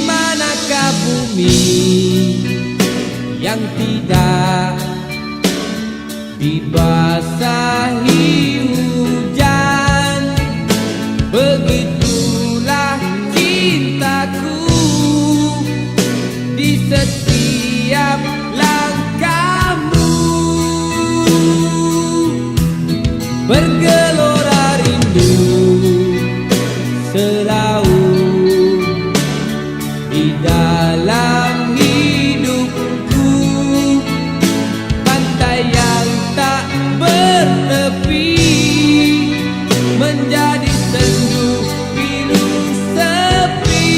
manakah bumi yang tidak dibasahi hujan? Begitulah cintaku di setiap langkahmu. Bergelora rindu selalu di dalam hidupku. Pantai yang tak bertepi menjadi sendu pilu sepi.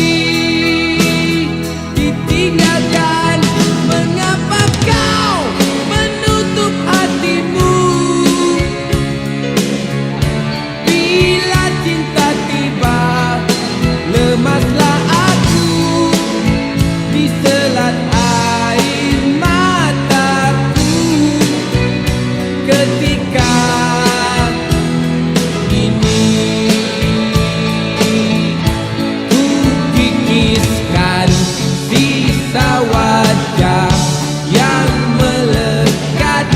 Ditinggalkan, mengapa kau menutup hatimu? Bila cinta tiba, lemaslah aku di selat air mataku. Ketika ini ku kikiskan sisa wajah yang melekat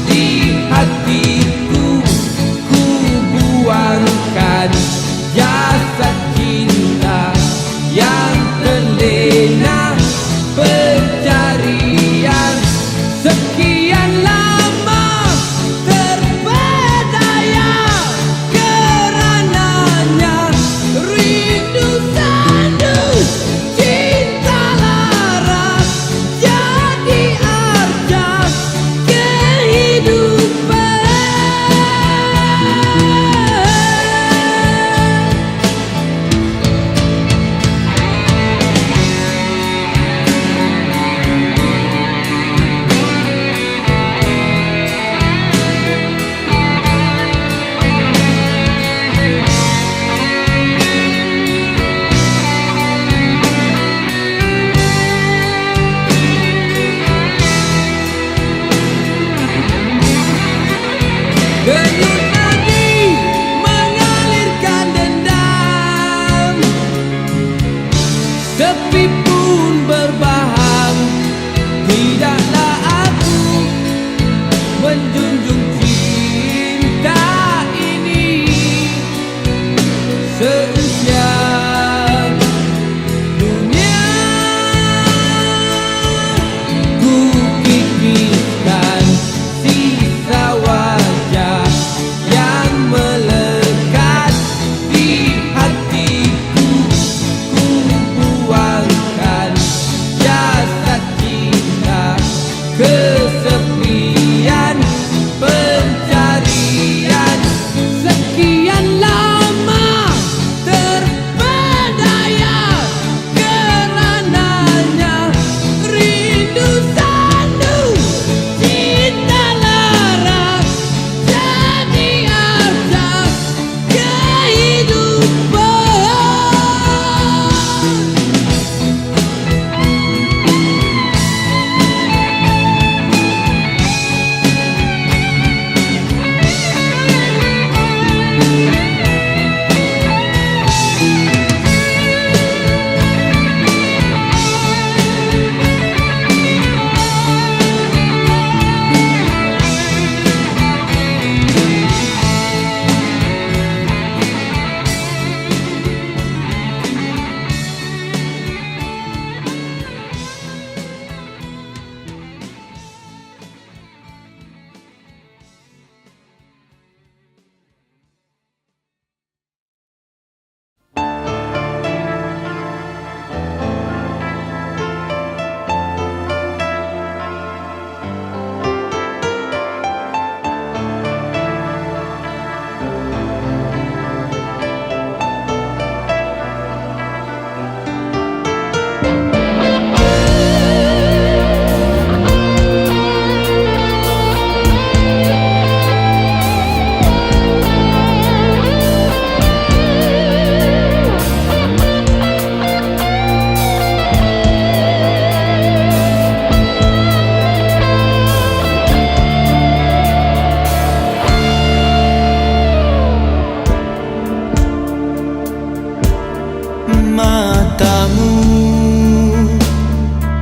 di hatiku. Ku buangkan jasad cinta yang terlena pencarian. Sekian lama terpedaya, karenanya rindu sandu cinta lara jadi arca kehidupan. Denyut nadi mengalirkan dendam, sepi pun berbahang. Tidaklah aku menjunjung cinta ini seusia dunia. Ku kikiskan sisa wajah yang melekat di hatiku. Ku buangkan jasad cinta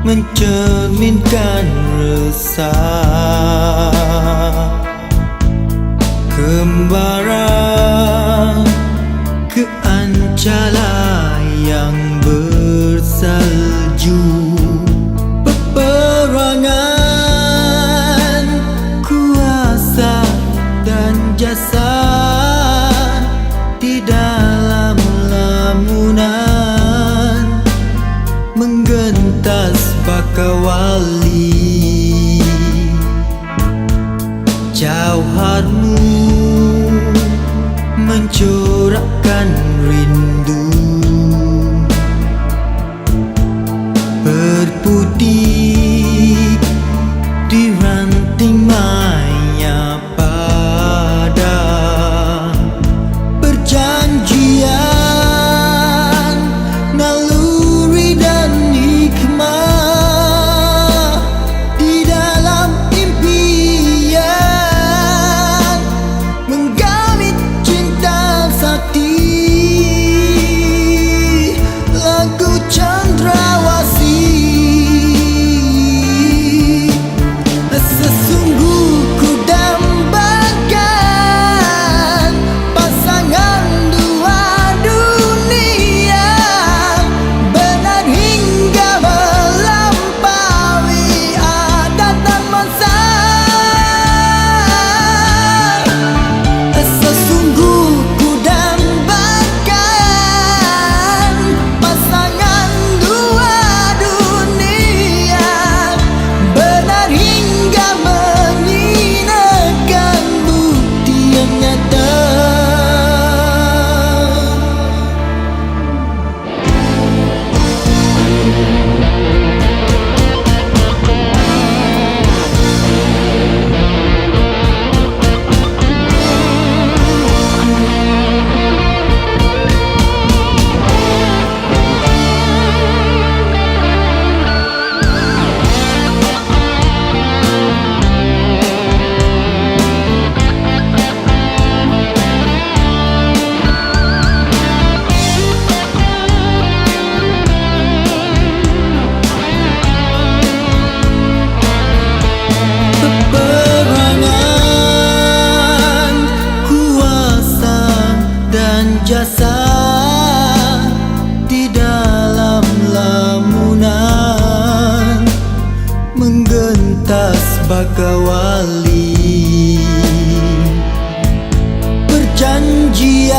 mencerminkan resah kembara ke Ancala yang bersalju. Peperangan kuasa dan jasa di dalam lamunan menggentas Bakawali. Jauharmu mencorakkan rindu, berputih di ranting maya pada perjanjian naluri dan hikmah di dalam impian menggamit cinta sakti. Lagu Cendrawasih, sesungguh ku dambakan pasangan dua dunia, benar hingga melampaui adat dan masa. Sesungguh ku dambakan pasangan dua dunia, benar hingga menyinakan bukti yang nyata. Peperangan kuasa dan jasa di dalam lamunan menggentas Bakawali. Perjanjian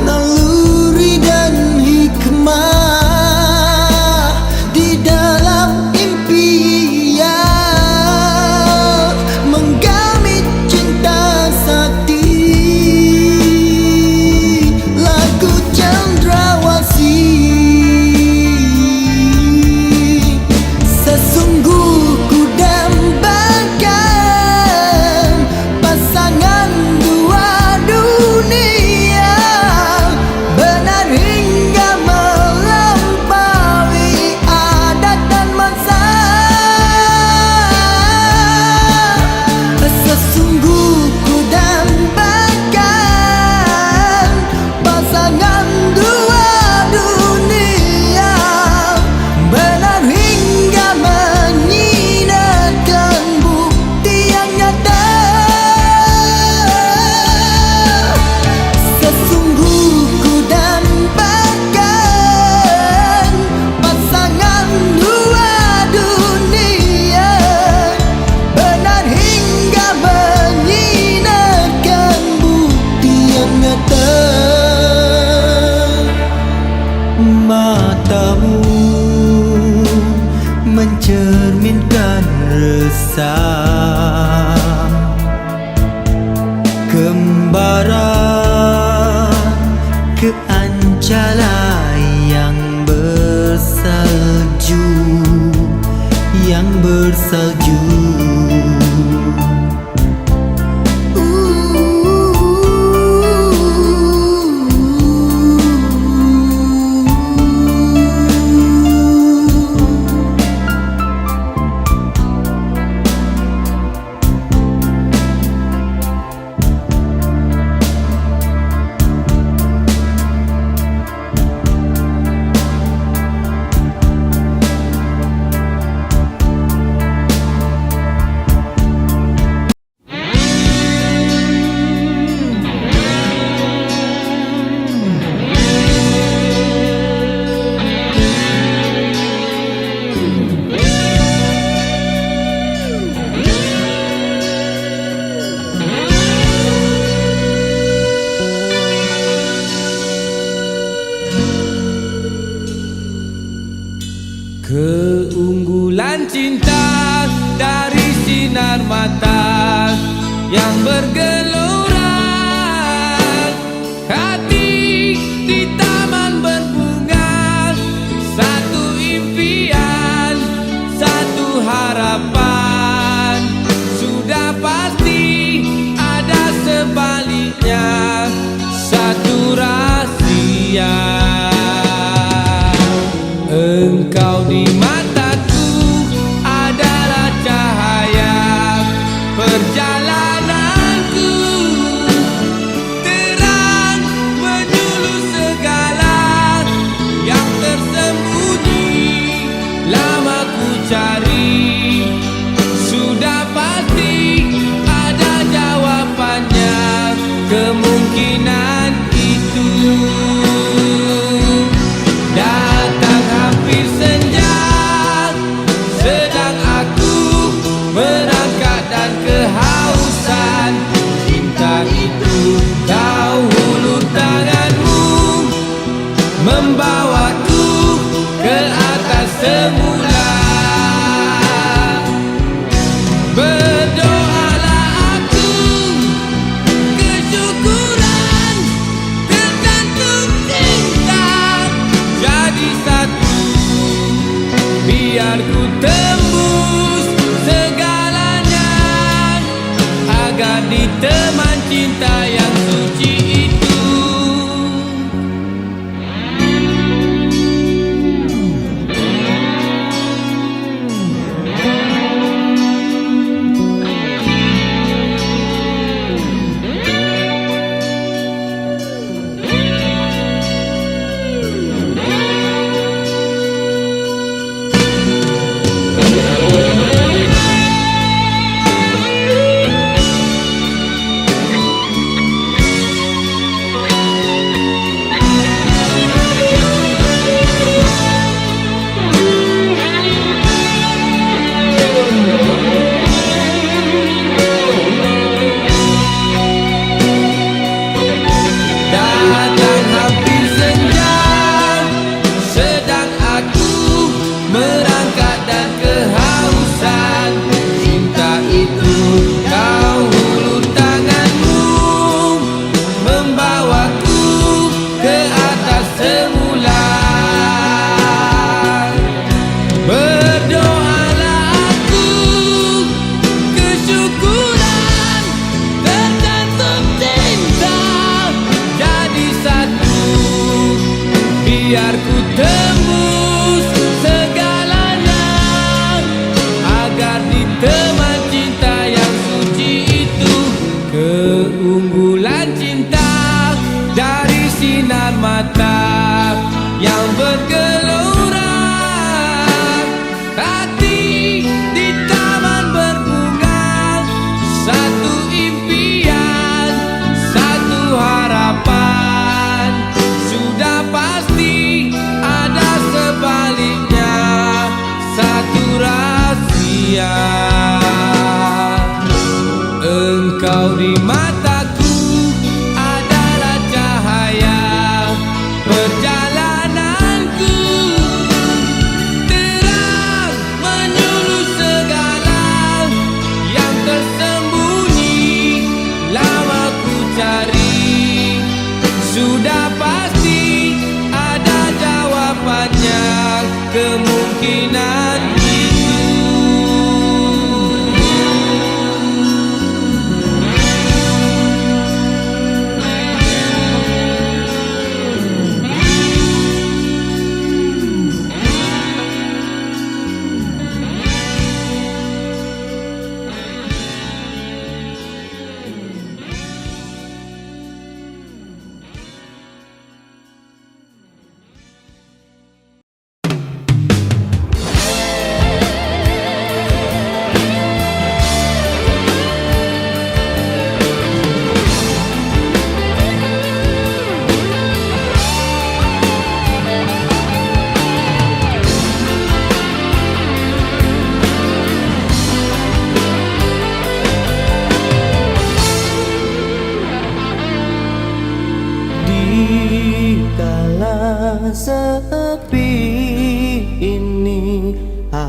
naluri dan hikmah di dalam impian menggamit cinta sakti. Lagu Cendrawasih, sesungguh ku dambakan pasangan dua dunia, benar hingga melampaui adat dan masa. Sesungguh ku dambakan pasangan dua dunia, benar hingga menyinakan bukti yang nyata. Sesungguh ku dambakan pasangan dua dunia, benar hingga menyinakan bukti yang nyata. Matamu mencerminkan resah kembara ke Ancala yang bersalju, yang bersalju. Keunggulan cinta dari sinar mata yang bergelora, hati di taman berbunga, satu impian, satu harapan. Sudah pasti ada sebaliknya, satu rahasia. Engkau di mataku adalah cahaya perjalananku, terang menyuluh segala yang tersembunyi, lama ku cari. Sudah pasti ada jawabannya, kemungkinan itu. Datang hampir senja, sedang aku merangkak dan kehausan. Cinta itu kau hulur tanganmu, membawaku ke atas semula. Berdoalah aku, kesyukuran tergantung cinta jadi satu, biar ku tembus segalanya, agar di teman cinta yang suci itu. Datang hampir senja, sedang aku merangkak dan kehausan. Cinta itu kau hulur tanganmu, membawaku ke atas semula. Berdoalah aku, kesyukuran tergantung cinta jadi satu, biar ku tembus segalanya, agar di teman cinta yang suci itu. Keunggulan cinta dari sinar mata yang bergelora, hati di taman berbunga, satu impian, satu harapan. Sudah pasti ada sebaliknya, satu rahasia. Engkau di mataku adalah cahaya perjalananku, terang menyuluh segala yang tersembunyi, lama ku cari. Sudah pasti ada jawabannya, kemungkinan itu.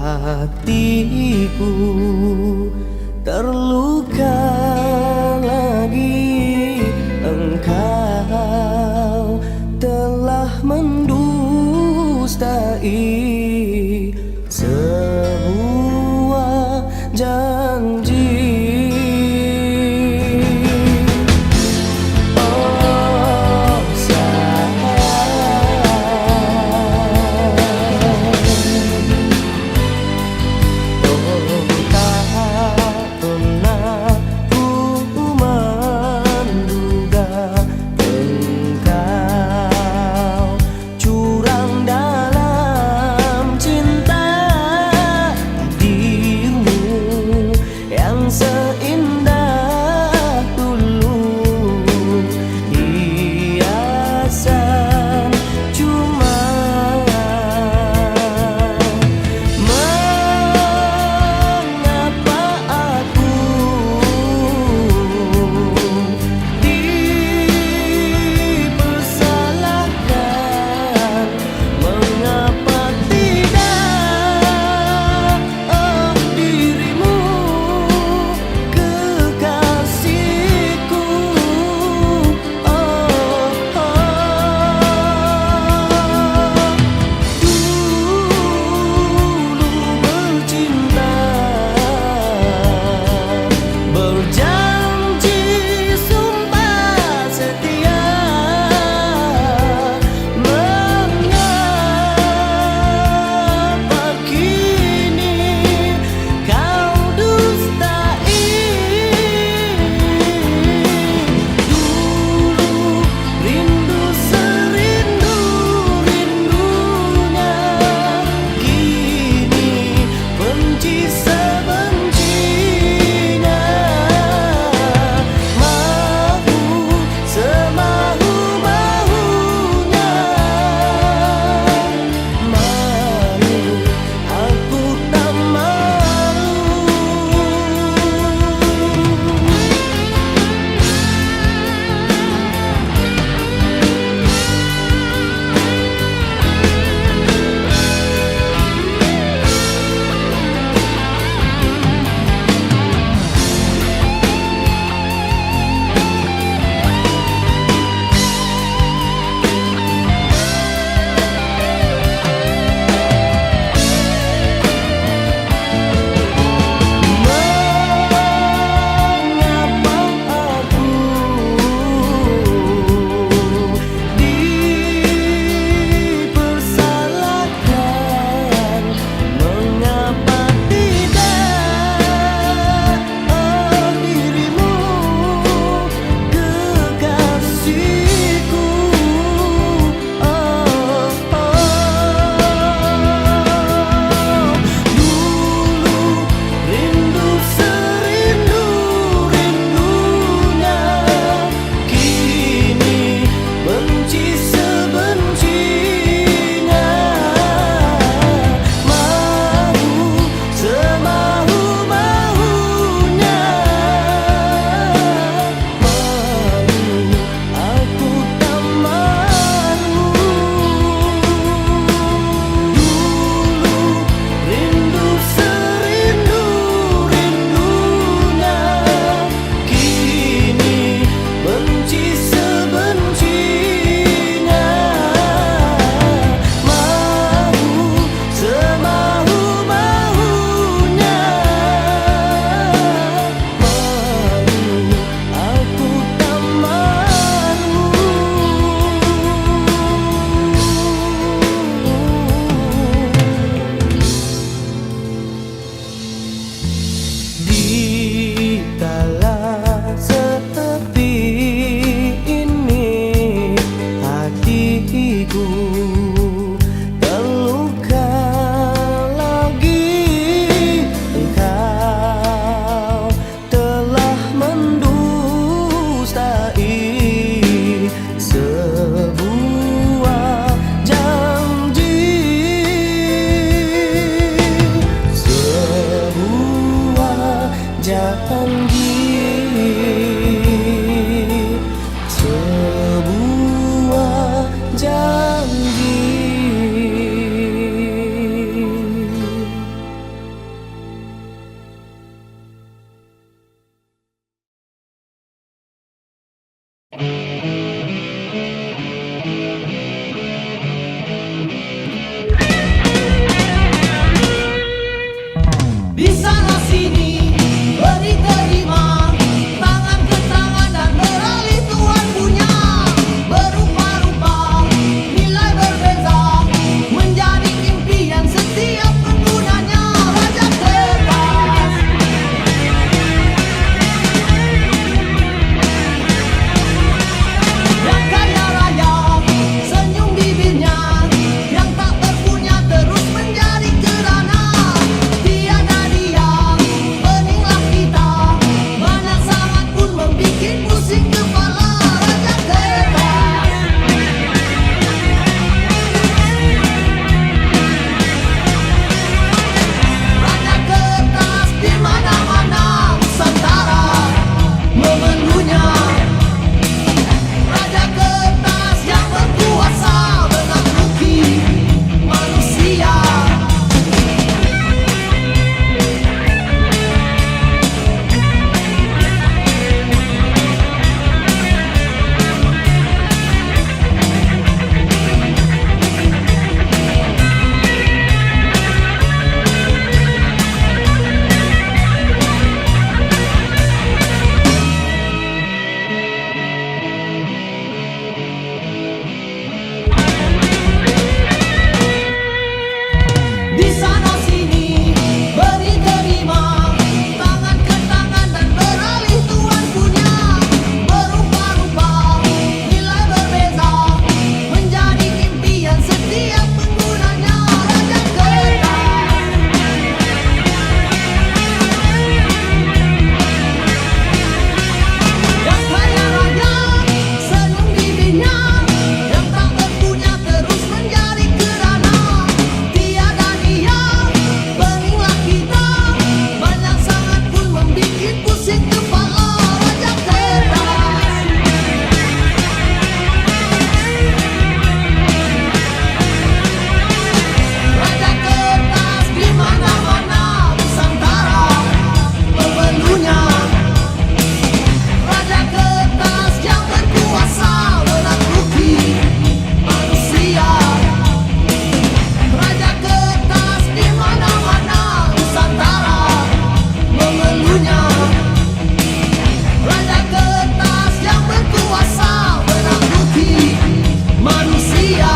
hatiku terluka lagi. Engkau telah mendustai sebuah janji. Oh sayang, oh tak pernah ku sana sini beri terima, tangan ke tangan dan beralih Tuhan punya. Berupa-rupa nilai berbeza menjadi impian setiap penggunanya. Raja kertas yang kaya raya, senyum bibirnya, yang tak berpunya terus menjadi kerana. Tiada dia, peninglah kita, banyak sangat pun membikin pusing kepala. Raja kertas Raja kertas di mana-mana Nusantara memenuhnya. Raja kertas yang berkuasa menakluki manusia. Di sana sini beri terima, tangan ke tangan dan beralih Tuhan punya. Berupa-rupa nilai berbeza menjadi impian setiap penggunanya. Raja kertas yang kaya raya, senyum bibirnya, yang tak berpunya terus menjadi kerana. Tiada dia, peninglah kita, banyak sangat pun membikin pusing kepala. Raja kertas Raja kertas di mana-mana Nusantara memenuhnya. Raja kertas yang berkuasa menakluki manusia. Raja kertas di mana-mana Nusantara memenuhnya. Raja kertas yang berkuasa menakluki manusia.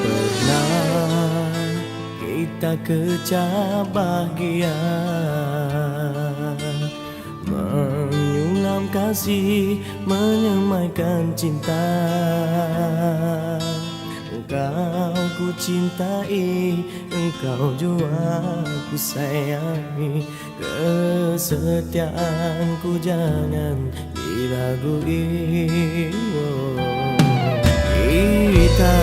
Pernah kita kecap bahagia, menyulam kasih, menyemaikan cinta. Engkau ku cintai, engkau jua ku sayangi. Kesetiaanku jangan diragui. Kita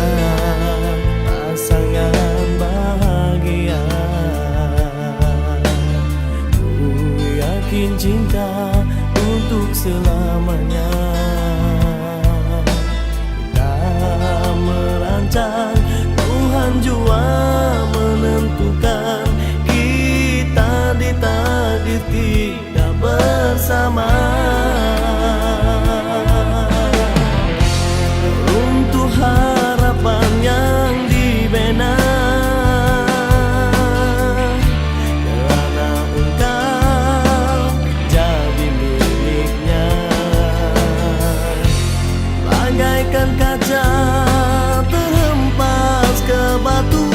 pasangan bahagia, ku yakin cinta untuk selamanya. Kita merancang, Tuhan jua menentukan. Kita ditakdir tidak bersama. Untuk harapan yang dibina, kerana engkau jadi miliknya. Bagaikan kaca terhempas ke batu,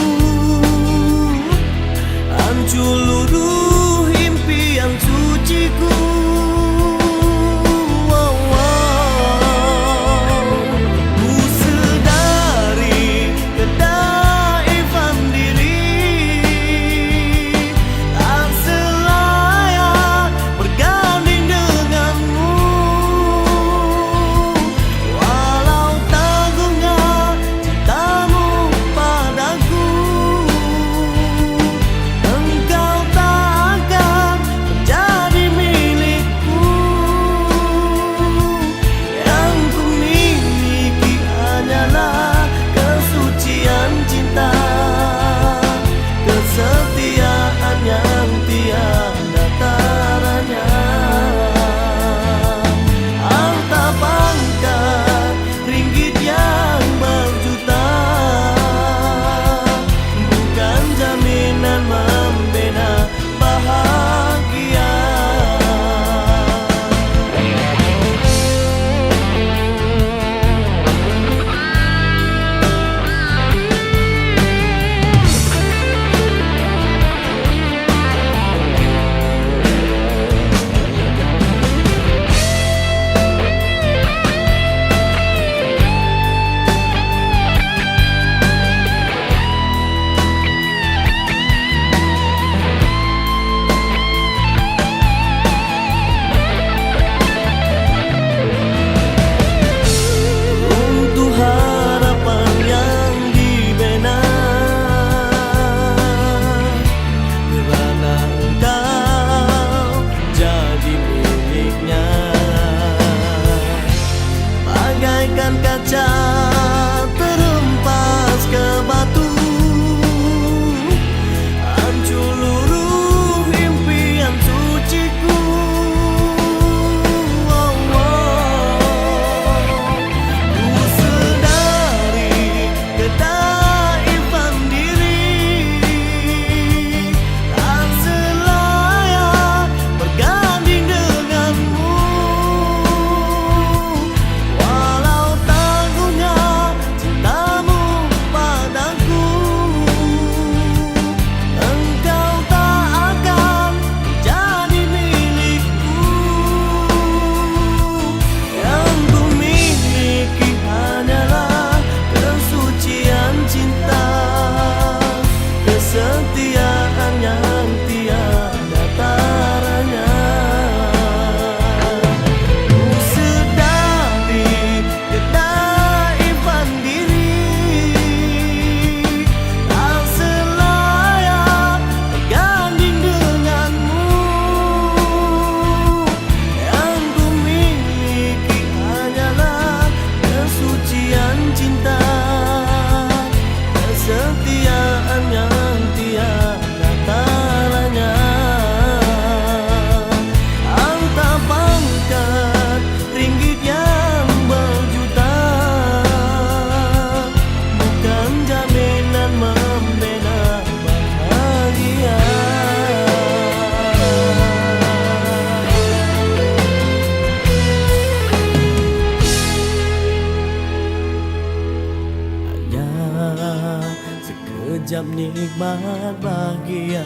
sekejap nikmat bahagia.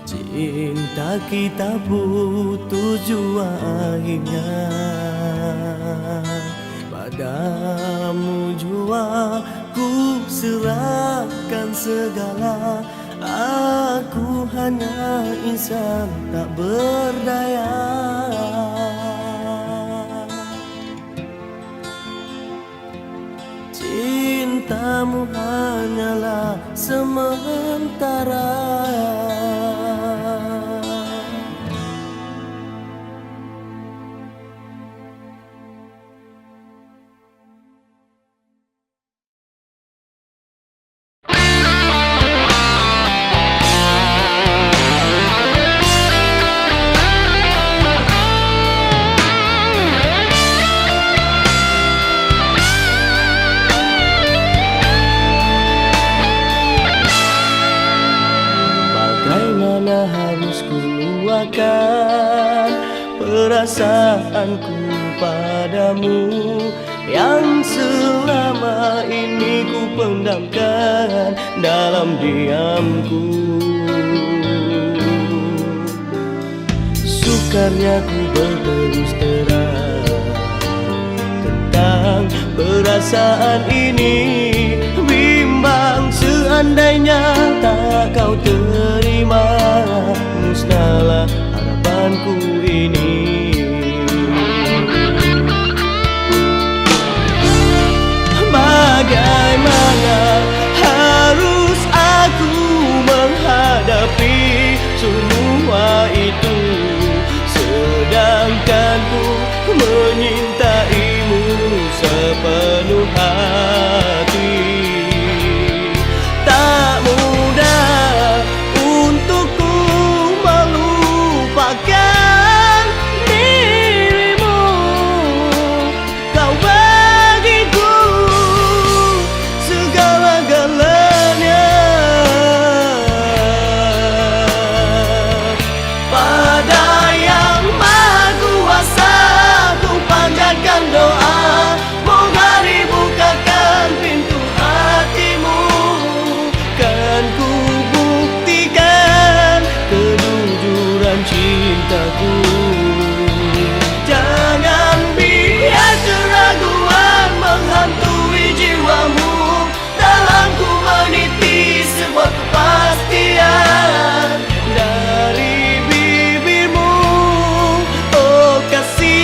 Cinta kita putus jua akhirnya. Padamu jua ku serahkan segala. Aku hanya insan tak berdaya. Cintamu hanyalah sementara. Bagaimana harus ku luahkan perasaanku padamu yang selama ini ku pendamkan dalam diamku. Sukarnya ku berterus terang tentang perasaan ini. Bimbang seandainya tak kau terima, musnahlah harapanku ini. Bagaimana harus aku menghadapi semua itu, sedangkan ku menyintaimu sepenuh hati. Tak mudah untukku melupakan dirimu. Kau bagiku segala-galanya. Pada Yang Maha Kuasa ku panjatkan doa, moga dibukakan pintu hatimu. Kan ku buktikan kejujuran cintaku. Jangan biar keraguan menghantui jiwamu. Dalam ku meniti sebuah kepastian dari bibirmu, oh kasih.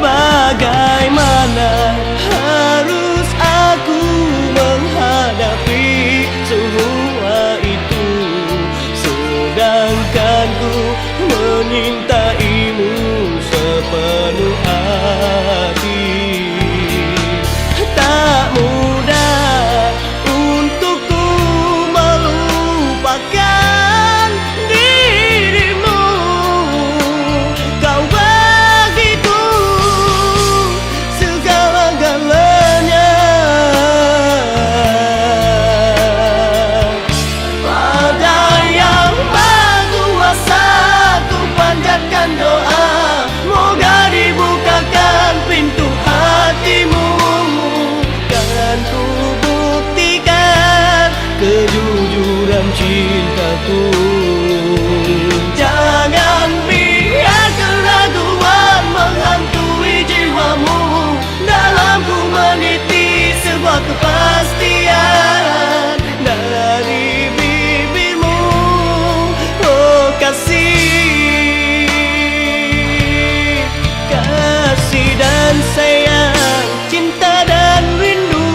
Bagaimana harus aku menghadapi semua itu, sedangkan ku menyintaimu sepenuh hati. Tak mudah untukku melupakan dirimu. Kau bagiku segala-galanya. Pada Yang Maha Kuasa ku panjatkan doa, moga dibukakan pintu hatimu. Kan ku buktikan kejujuran cintaku. Jangan biar keraguan menghantui jiwamu. Dalam ku meniti sebuah kepastian dari bibirmu, oh kasih. Kasih dan sayang, cinta dan rindu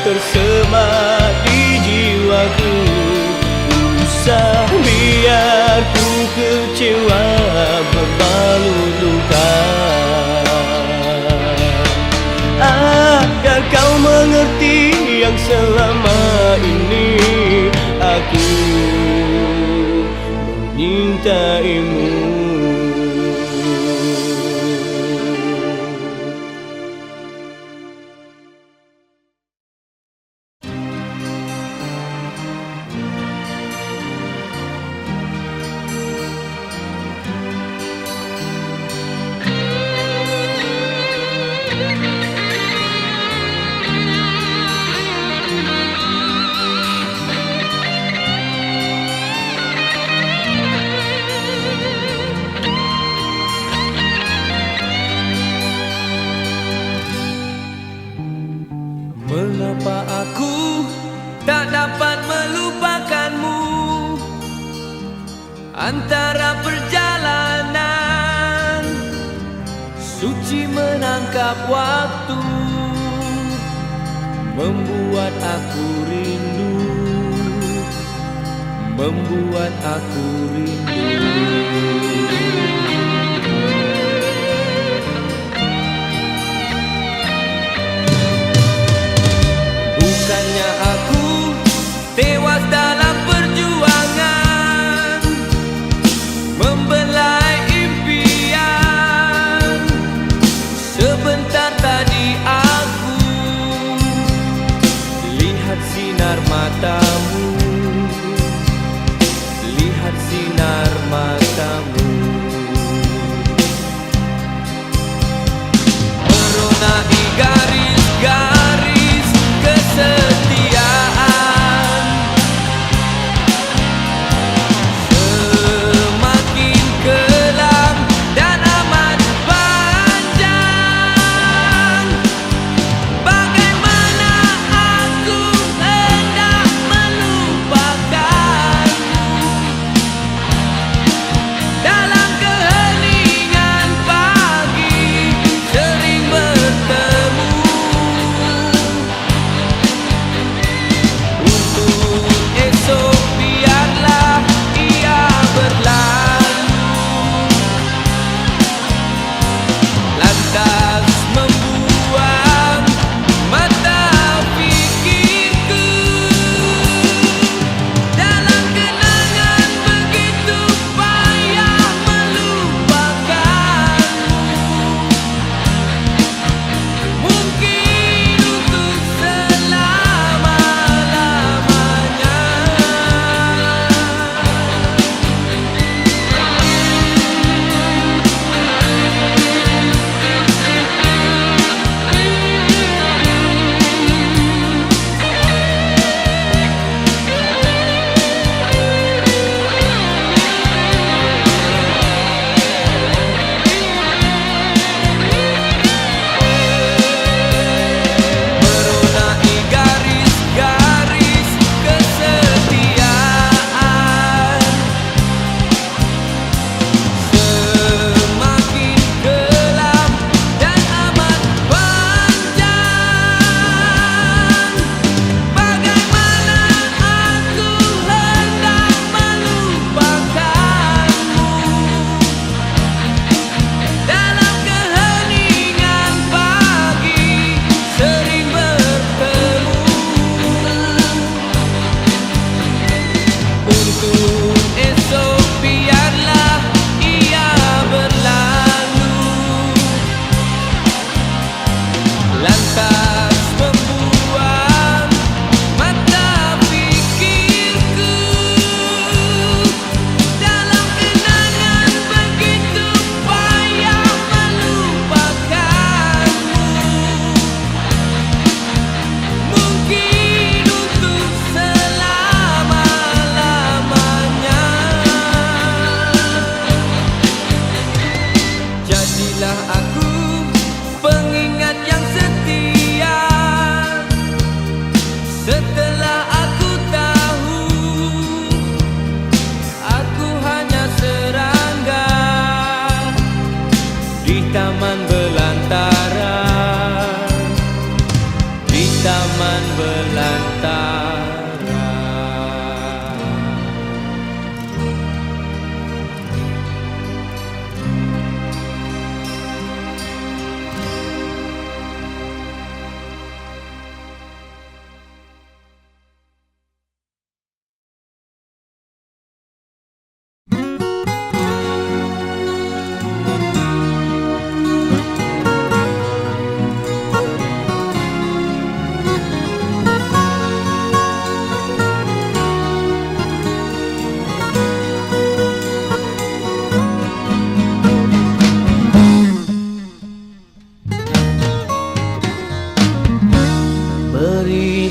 tersema di jiwaku. Usah biar ku kecewa berbalut luka. kau mengerti yang selama ini aku menyintaimu. Mengapa aku tak dapat melupakanmu? Antara perjalanan suci menangkap waktu, membuat aku rindu, membuat aku rindu. Bukannya aku tewas dalam perjuangan membelai impian. Sebentar tadi aku lihat sinar matamu, lihat sinar matamu. Meronai garis-garis kesetiaan, semakin kelam dan amat panjang. Bagaimana aku hendak melupakanmu dalam keheningan pagi sering bertemu.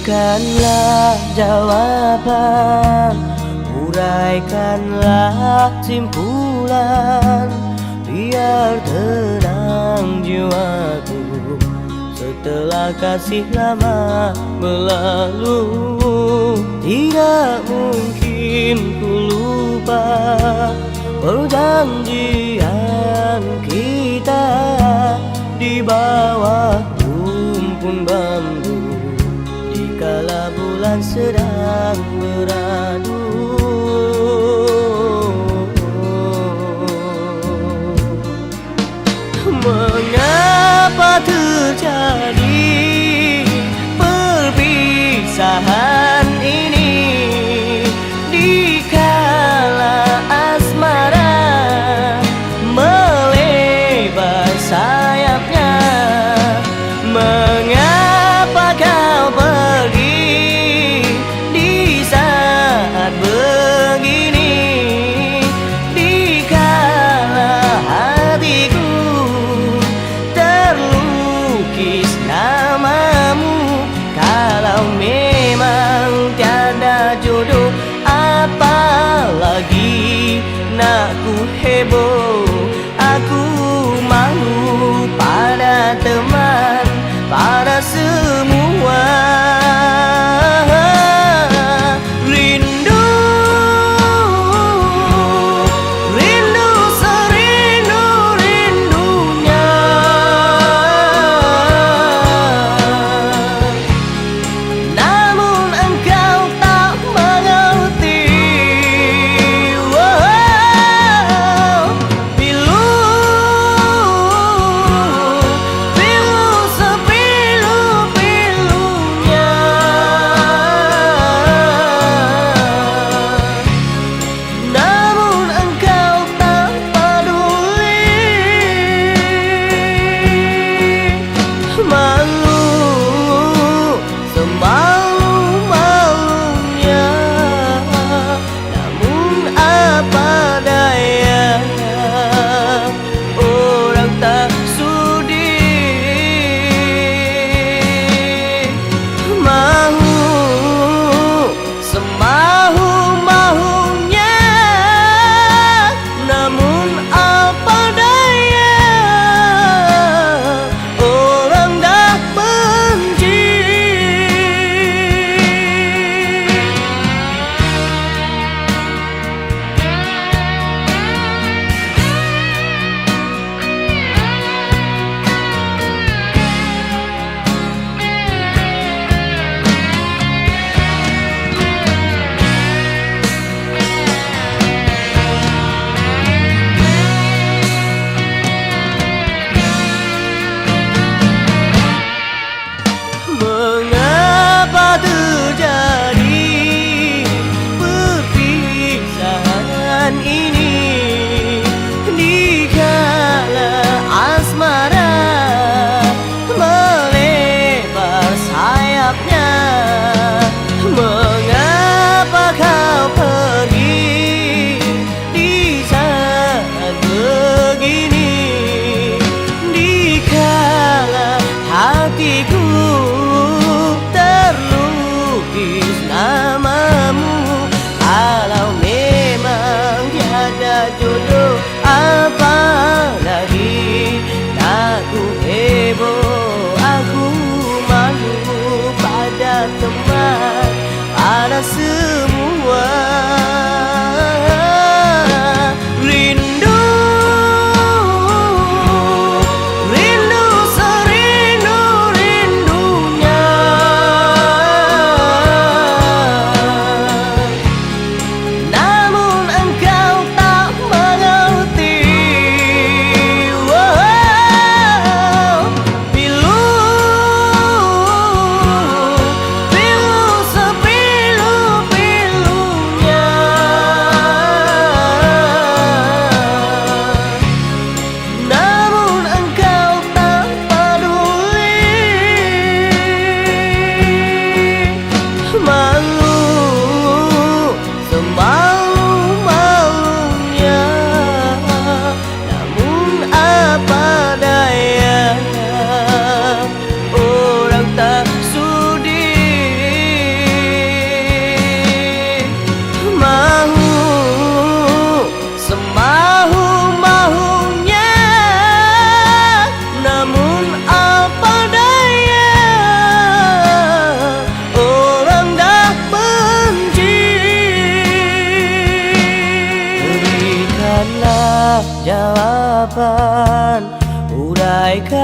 Berikanlah jawaban, uraikanlah simpulan, biar tenang jiwaku setelah kasih lama berlalu. Tidak mungkin ku lupa perjanjian kita di bawah rumpun bambu, dikala bulan sedang beradu. Mengapa terjadi perpisahan ini, dikala asmara melebar sayapnya? Mengapa kau pergi di saat begini, dikala hatiku terlukis namamu? Kalau memang tiada jodoh, apalagi nak ku heboh. Aku malu pada teman, pada semua. Rindu, rindu serindu-rindunya, namun engkau tak mengerti. Pilu, pilu sepilu-pilunya, namun engkau tak peduli. Malu, semalu-malunya, namun apa daya, orang tak sudi. Mahu, semahu-mahunya, namun apa daya, orang dah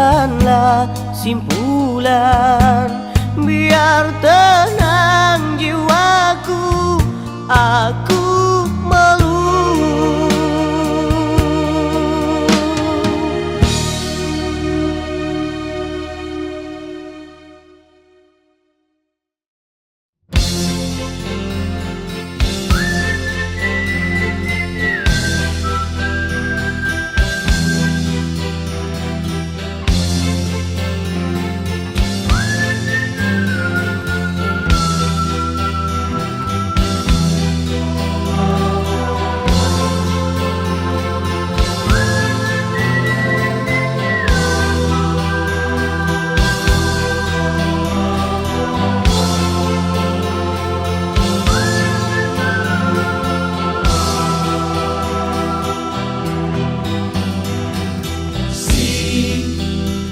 bukanlah simpulan. Biar tenang jiwaku, aku malu.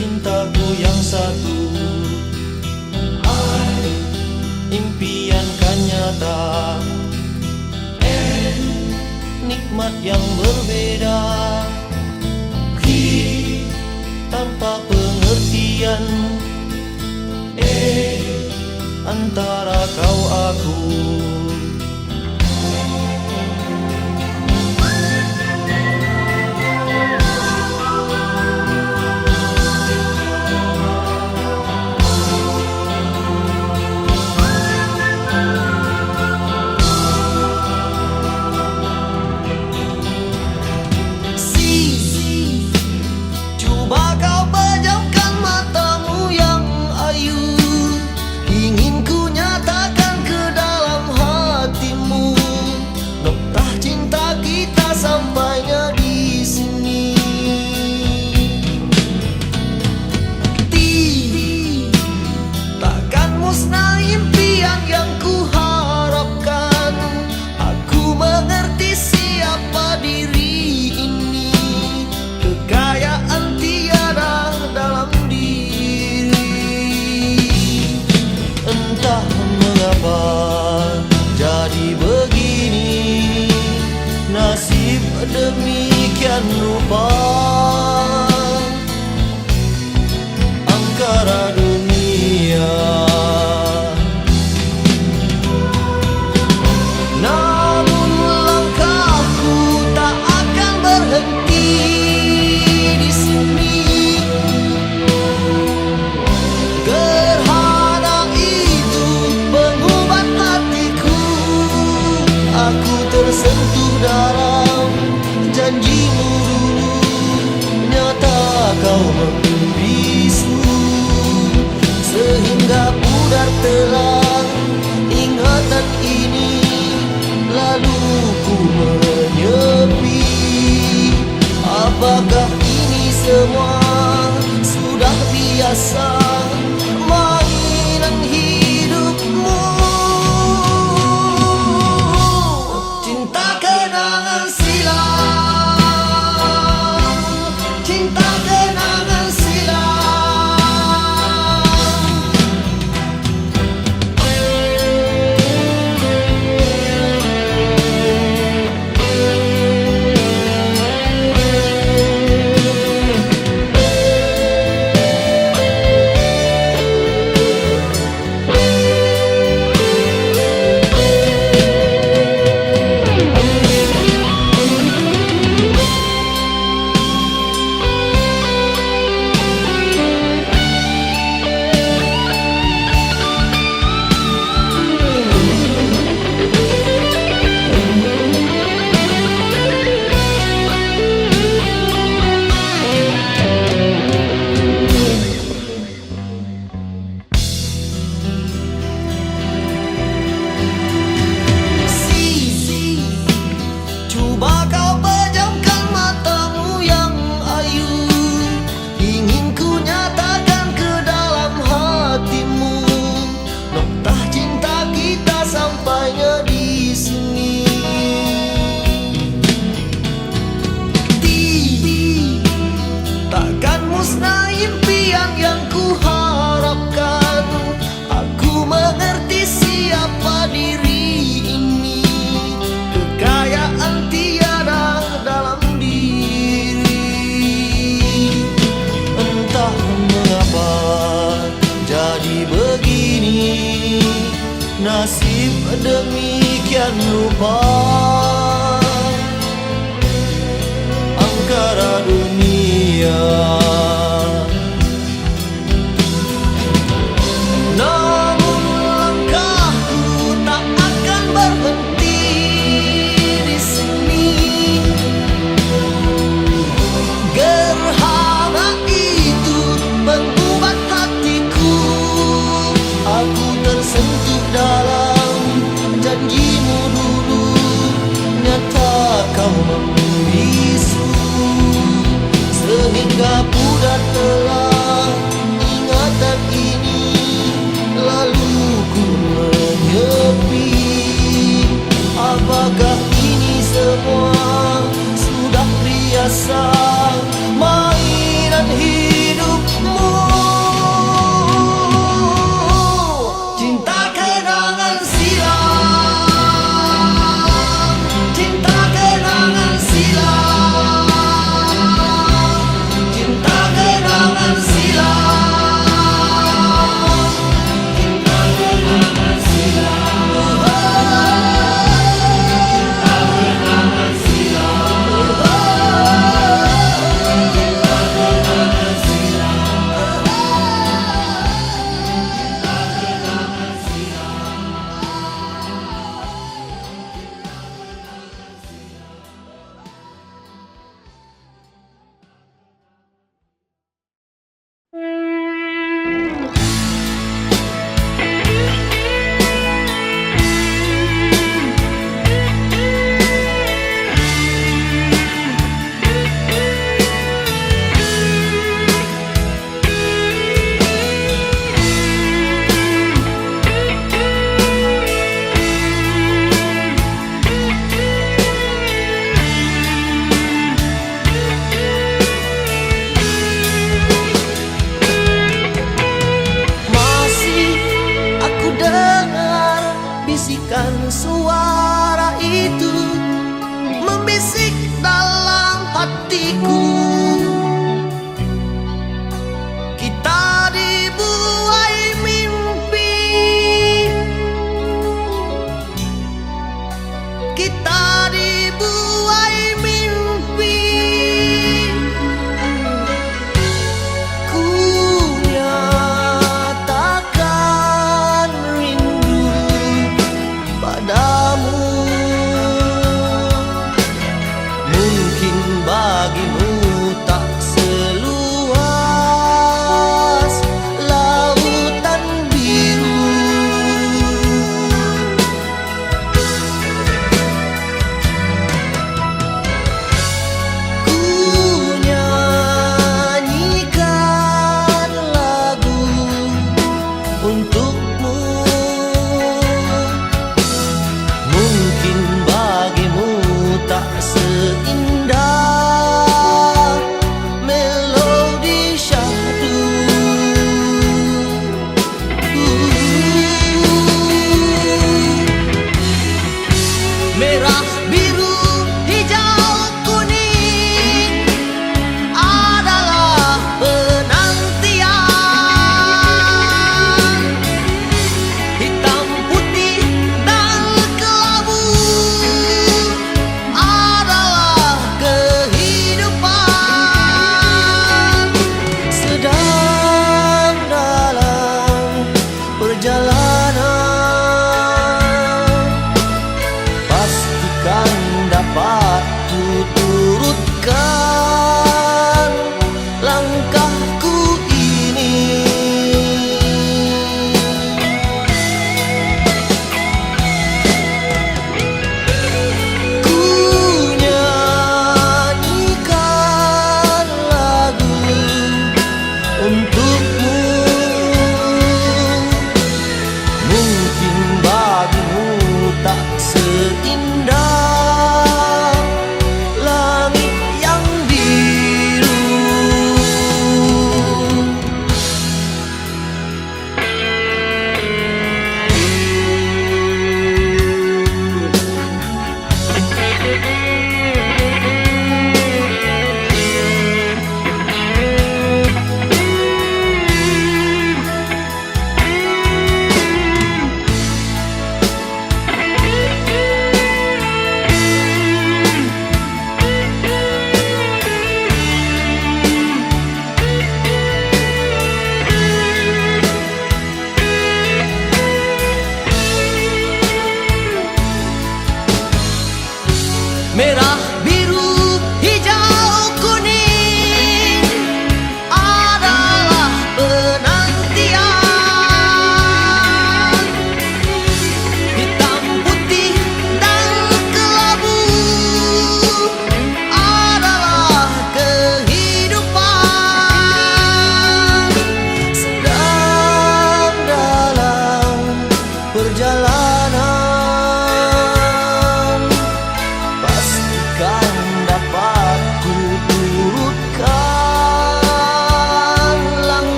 Cintaku yang satu, impian kan nyata, nikmat yang berbeda, tanpa pengertian, antara kau aku. Coba kau pejamkan matamu yang ayu, ingin ku nyatakan ke dalam hatimu, noktah cinta kita sampainya di sini. Takkan musnah impian yang ku harapkan, aku mengerti siapa diri ini, kekayaan tiada dalam diri. Entah mengapa jadi begini, nasib demikian rupa, angkara dunia. Namun langkahku tak akan berhenti di sini. Gerhana itu mengubat hatiku, aku tersentuh dalam janjimu dulu. jadi begini, nasib demikian rupa. Angkara dunia, namun langkahku tak akan berhenti di sini. Gerhana itu mengubah hatiku, aku tersentuh dalam janjimu dulu. Nyata kau membisu, sehingga pudar telah ingatan ini. Lalu ku menyepi, apakah ini semua sudah biasa, mainan hidupmu? Cinta kenangan silam, cinta kenangan silam, cinta kenangan silam, cinta kenangan silam, cinta kenangan bisikan suara itu membisik dalam hatiku. Kita dibuai mimpi, kita dibuai mimpi. Ku nyatakan rindu padamu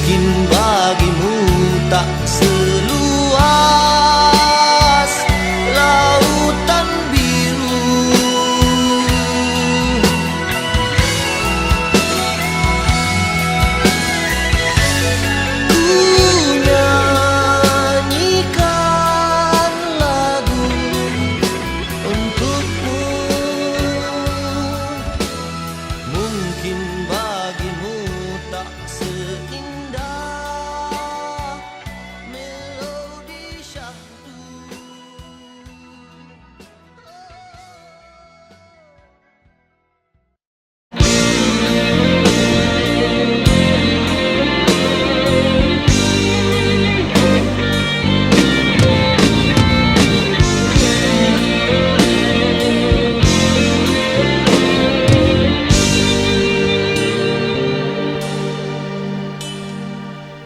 Mungkin bagimu tak seluas lautan biru. Ku nyanyikan lagu untukmu. Mungkin bagimu tak seindah melodi syahdu.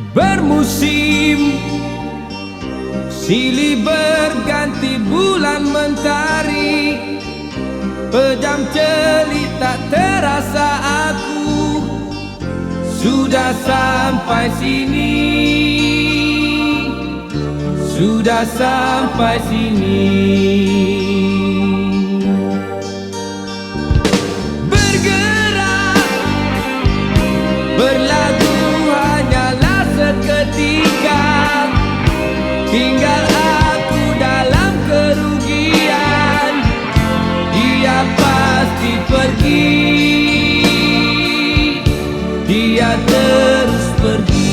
Bermusim silih berganti bulan mentari, pejam celik tak terasa aku sudah sampai sini, sudah sampai sini. Bergerak berlagu hanyalah seketika, tinggal aku dalam kerugian. Dia pasti pergi, dia terus pergi.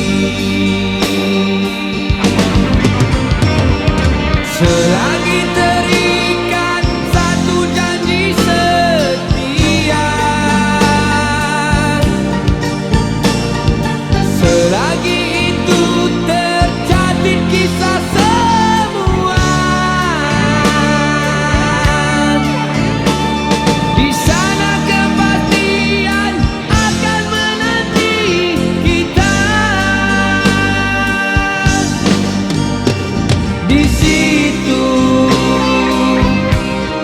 Selagi terikat satu janji setia, selagi itu tercatat kisah semua, di sana kepastian akan menanti kita. Di situ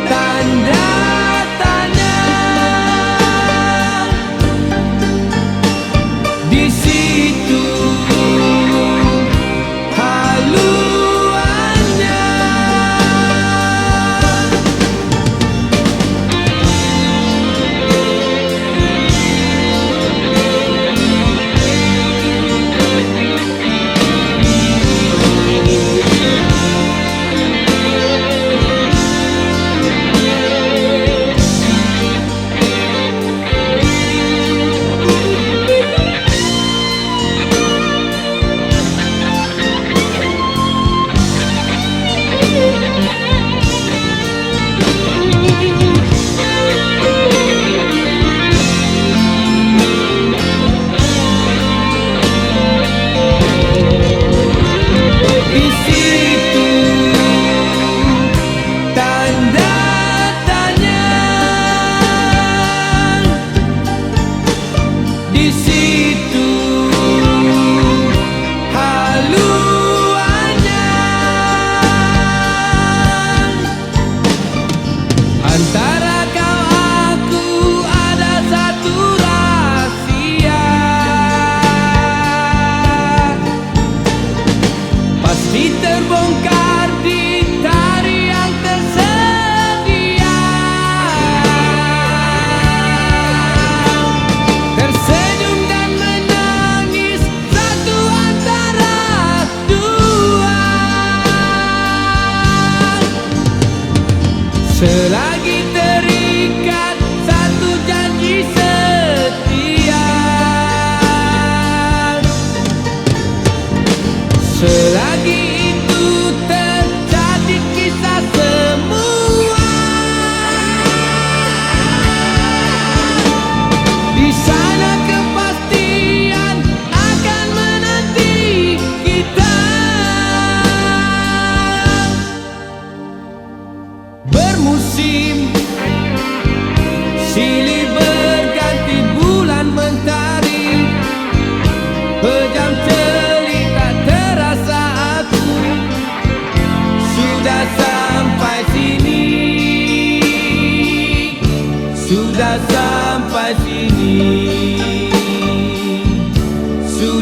tanda tanya, di situ haluannya. Di situ tanda tanya, di situ haluannya. Antara kau aku ada satu rahasia, pasti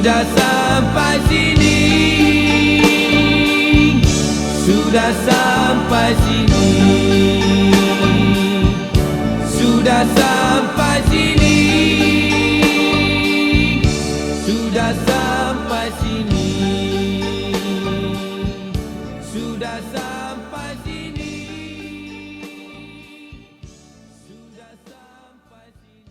Sudah sampai sini, sudah sampai sini, sudah sampai sini, sudah sampai sini, sudah sampai sini, sudah sampai sini.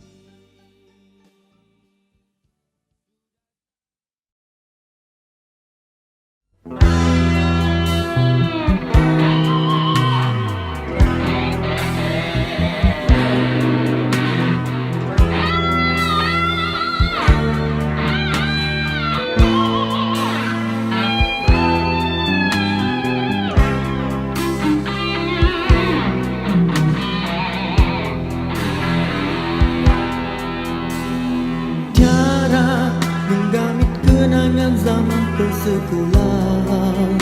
Tiara menggamit kenangan zaman persekolahan.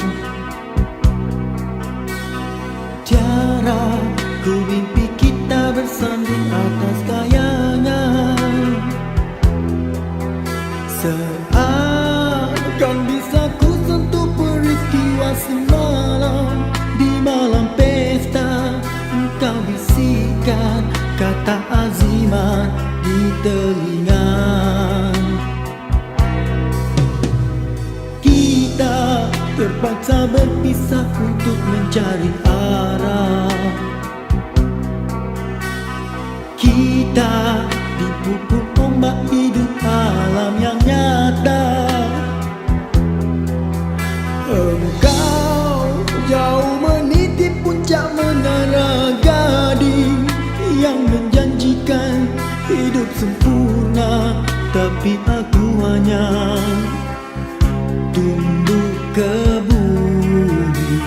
Tiara ku mimpi kita bersanding atas kayangan. Seakan bisa ku sentuh peristiwa semalam. Di malam pesta engkau bisikan kata azimat di telinga. Kita terpaksa berpisah untuk mencari arah. Kita dipukul ombak hidup alam yang nyata. Engkau jauh meniti puncak menara gading yang menjanjikan hidup sempurna, tapi aku hanya tunduk ke bumi,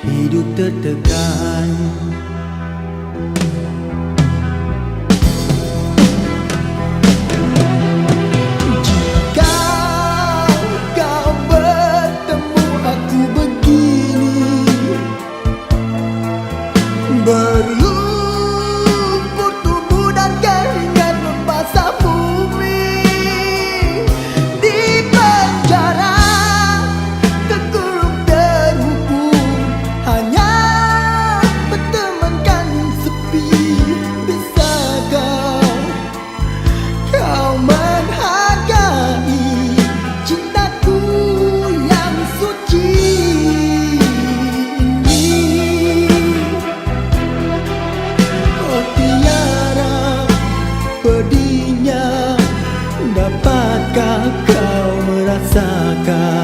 hidup tertekan. Jika kau bertemu aku begini, berlumpur tubuh dan keringat membasah bumi. Di penjara terkurung terhukum, hanya bertemankan sepi. Bisakah kau menghargai cintaku yang suci ini? Oh Tiara, pedihnya dapatkah kau merasakan?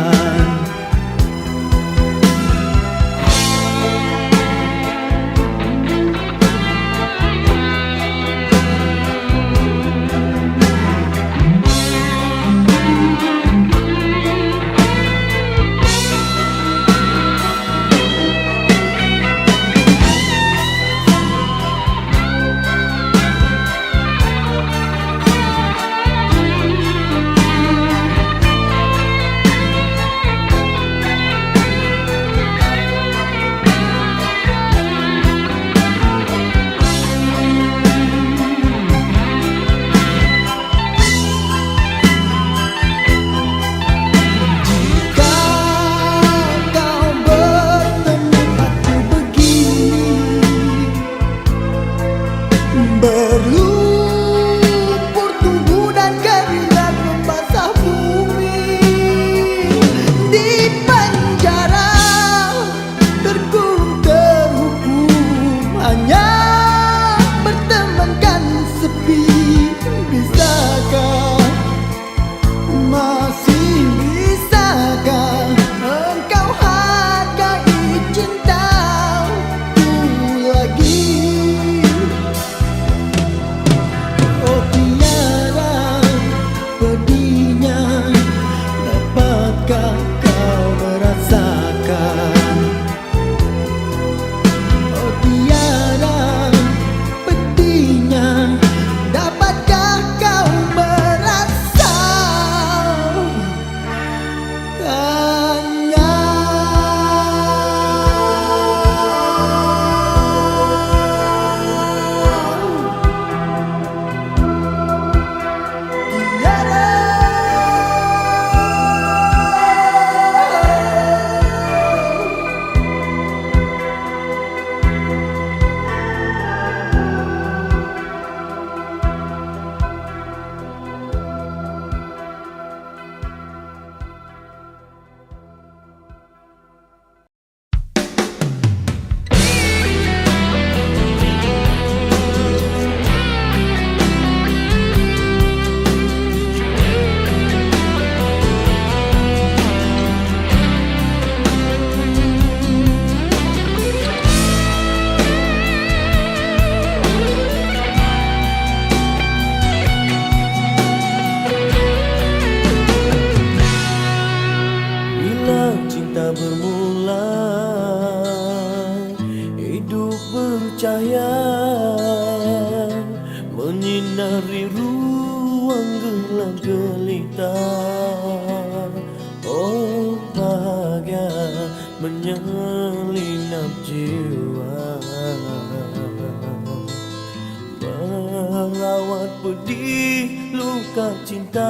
cinta.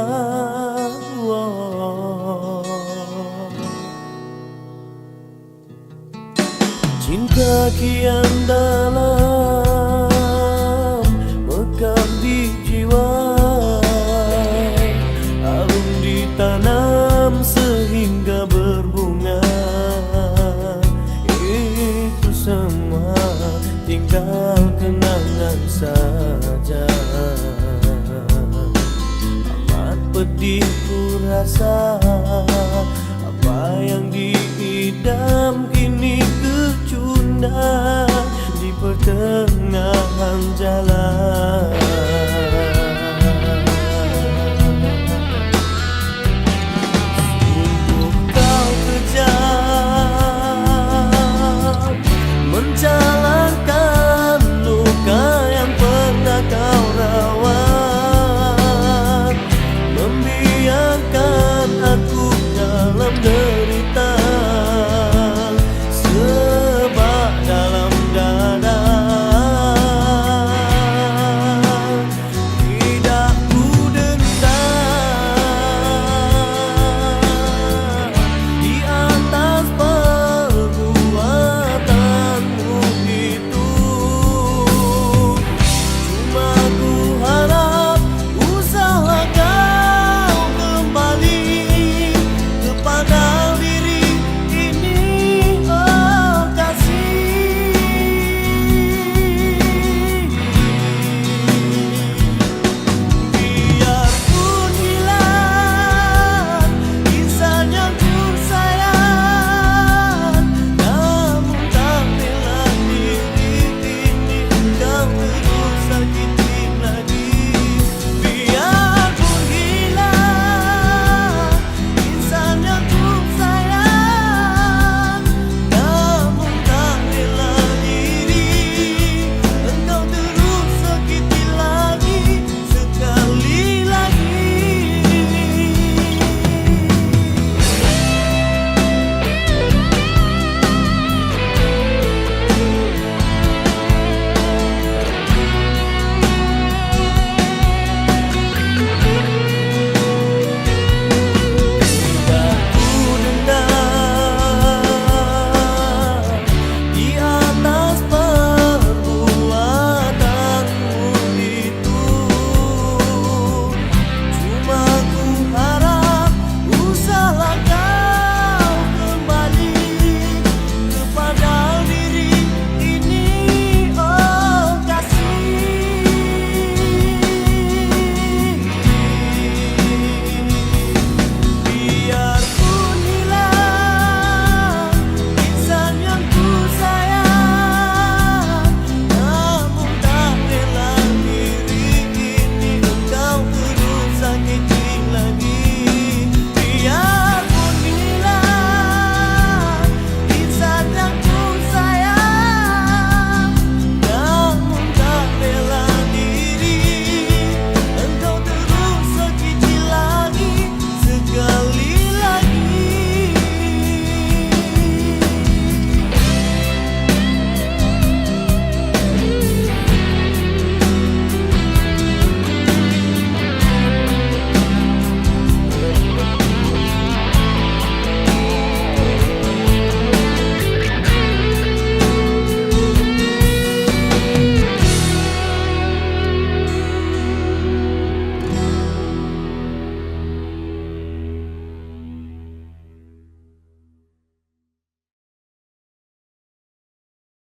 Cinta kian dalam mekar di jiwa, harum ditanam sehingga berbunga. Itu semua tinggal kenangan saja. Amat pedih ku rasa, apa yang diidam kini kecundang di pertengahan jalan.